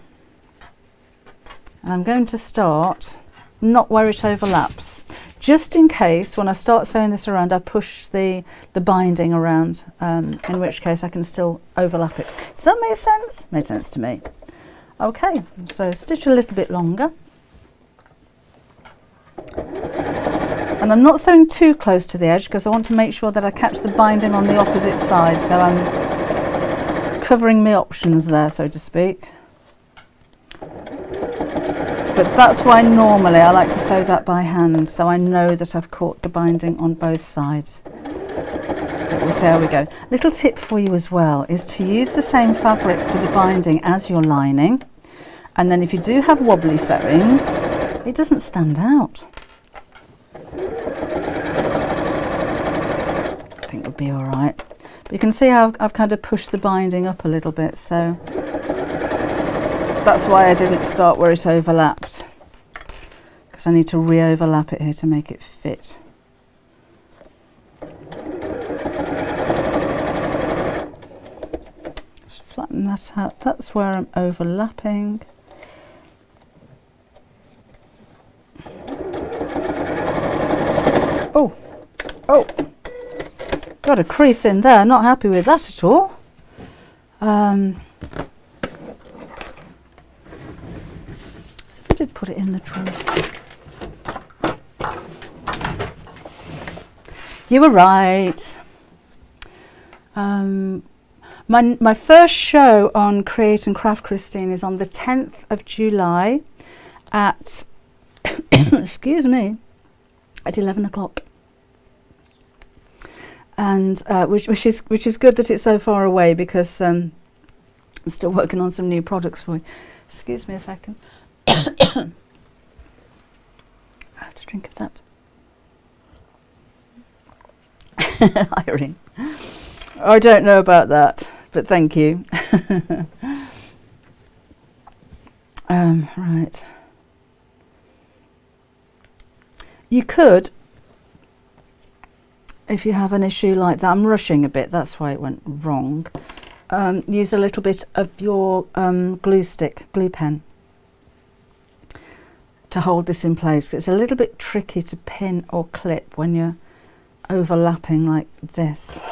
I'm going to start not where it overlaps, just in case when I start sewing this around I push the binding around, in which case I can still overlap it. Does that make sense? Made sense to me. Okay, so stitch a little bit longer. And I'm not sewing too close to the edge because I want to make sure that I catch the binding on the opposite side, so I'm covering my options there, so to speak. But But that's why normally I like to sew that by hand, so I know that I've caught the binding on both sides. But we'll see how we go. Little tip for you as well is to use the same fabric for the binding as your lining, and then if you do have wobbly sewing, it doesn't stand out. I think it'll be all right. But you can see how I've kind of pushed the binding up a little bit, so that's why I didn't start where it overlapped, because I need to re-overlap it here to make it fit. Just flatten that out. That's where I'm overlapping. Oh, got a crease in there. Not happy with that at all. I did put it in the drawer. You were right. My first show on Create and Craft Christine is on the 10th of July at excuse me, at 11 o'clock. And which is good that it's so far away, because I'm still working on some new products for you. Excuse me a second. I have to drink of that. Irene. I don't know about that, but thank you. Right. You could, if you have an issue like that, I'm rushing a bit, that's why it went wrong, use a little bit of your glue pen to hold this in place. It's a little bit tricky to pin or clip when you're overlapping like this.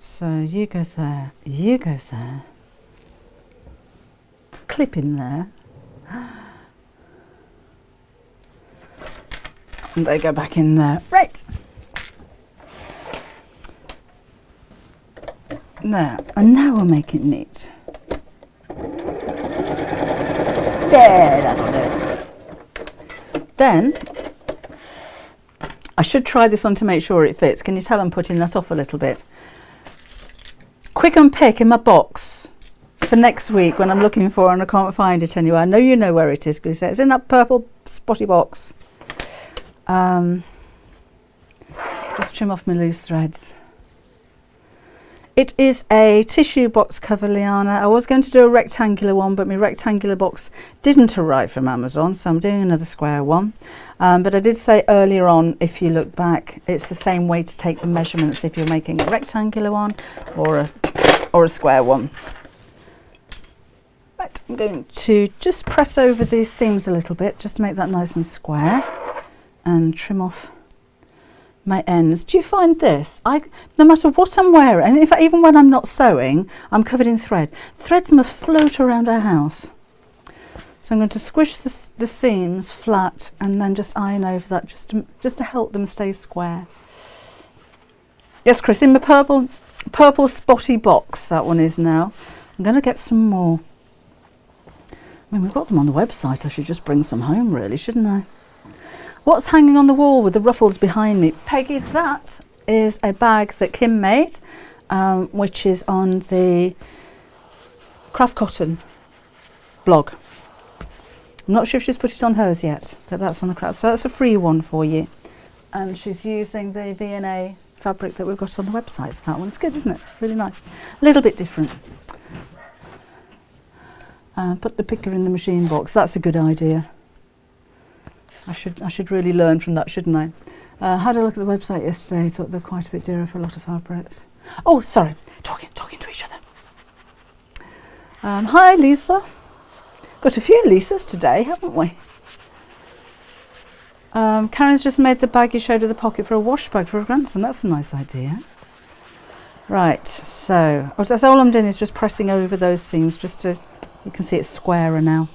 So you go there, clip in there, and they go back in there. Right. There, and now we'll make it neat. There, that'll do. Then, I should try this on to make sure it fits. Can you tell I'm putting that off a little bit? Quick unpick in my box for next week when I'm looking for and I can't find it anywhere. I know you know where it is, because it's in that purple spotty box. Just trim off my loose threads. It is a tissue box cover, Liana. I was going to do a rectangular one, but my rectangular box didn't arrive from Amazon, so I'm doing another square one. But I did say earlier on, if you look back, it's the same way to take the measurements if you're making a rectangular one or a square one. Right, I'm going to just press over these seams a little bit, just to make that nice and square, and trim off my ends. Do you find this? No matter what I'm wearing, and in fact even when I'm not sewing, I'm covered in thread. Threads must float around our house. So I'm going to squish the seams flat and then just iron over that just to help them stay square. Yes, Chris, in my purple spotty box, that one is now. I'm going to get some more. I mean, we've got them on the website. I should just bring some home, really, shouldn't I? What's hanging on the wall with the ruffles behind me? Peggy, that is a bag that Kim made, which is on the Craft Cotton blog. I'm not sure if she's put it on hers yet, but that's on the craft. So that's a free one for you. And she's using the V&A fabric that we've got on the website for that one. It's good, isn't it? Really nice. A little bit different. Put the picker in the machine box. That's a good idea. I should really learn from that, shouldn't I? Had a look at the website yesterday. Thought they're quite a bit dearer for a lot of fabrics. Oh, sorry, talking to each other. Hi, Lisa. Got a few Lisas today, haven't we? Karen's just made the bag you showed her the pocket for a wash bag for her grandson. That's a nice idea. Right, so that's all I'm doing is just pressing over those seams just to, you can see it's squarer now.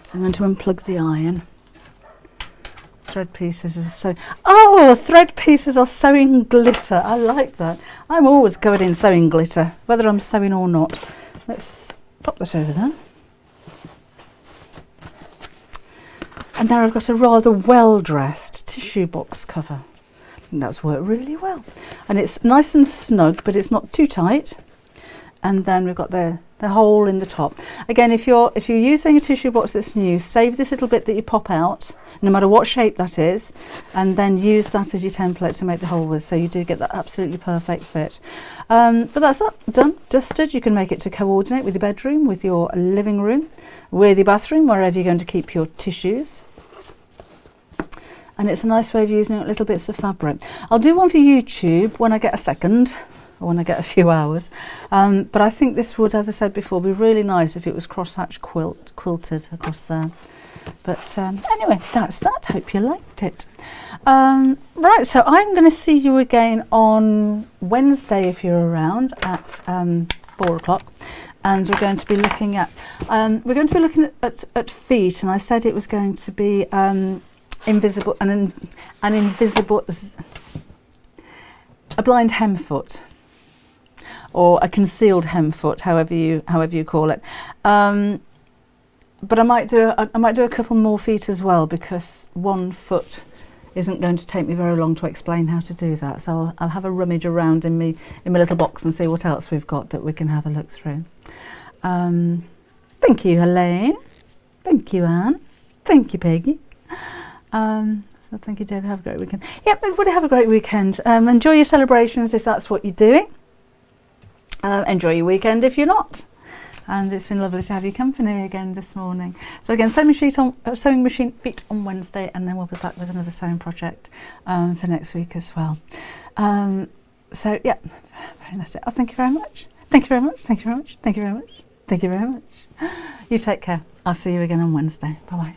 So I'm going to unplug the iron. Thread pieces is so. Oh, thread pieces are sewing glitter. I like that. I'm always covered in sewing glitter, whether I'm sewing or not. let's pop this over there. And now I've got a rather well-dressed tissue box cover. And that's worked really well. And it's nice and snug, but it's not too tight. And then we've got the hole in the top. Again, if you're using a tissue box that's new, save this little bit that you pop out, no matter what shape that is, and then use that as your template to make the hole with, so you do get that absolutely perfect fit. But that's that, done, dusted. You can make it to coordinate with your bedroom, with your living room, with your bathroom, wherever you're going to keep your tissues. And it's a nice way of using little bits of fabric. I'll do one for YouTube when I get a second, or when I get a few hours. But I think this would, as I said before, be really nice if it was crosshatch quilted across there. But anyway, that's that. Hope you liked it. Right, so I'm going to see you again on Wednesday if you're around at 4 o'clock. And we're going to be looking at at feet, and I said it was going to be invisible, an invisible, a blind hem foot, or a concealed hem foot, however you call it. But I might do a couple more feet as well, because one foot isn't going to take me very long to explain how to do that. So I'll have a rummage around in my little box and see what else we've got that we can have a look through. Thank you, Helene. Thank you, Anne. Thank you, Peggy. So thank you, David. Have a great weekend. Yep, everybody have a great weekend. Enjoy your celebrations if that's what you're doing. Enjoy your weekend if you're not. And it's been lovely to have your company again this morning. So again, sewing machine feet on Wednesday, and then we'll be back with another sewing project for next week as well. So yeah, very nice. Oh, thank you very much. Thank you very much. Thank you very much. Thank you very much. Thank you very much. You take care. I'll see you again on Wednesday. Bye bye.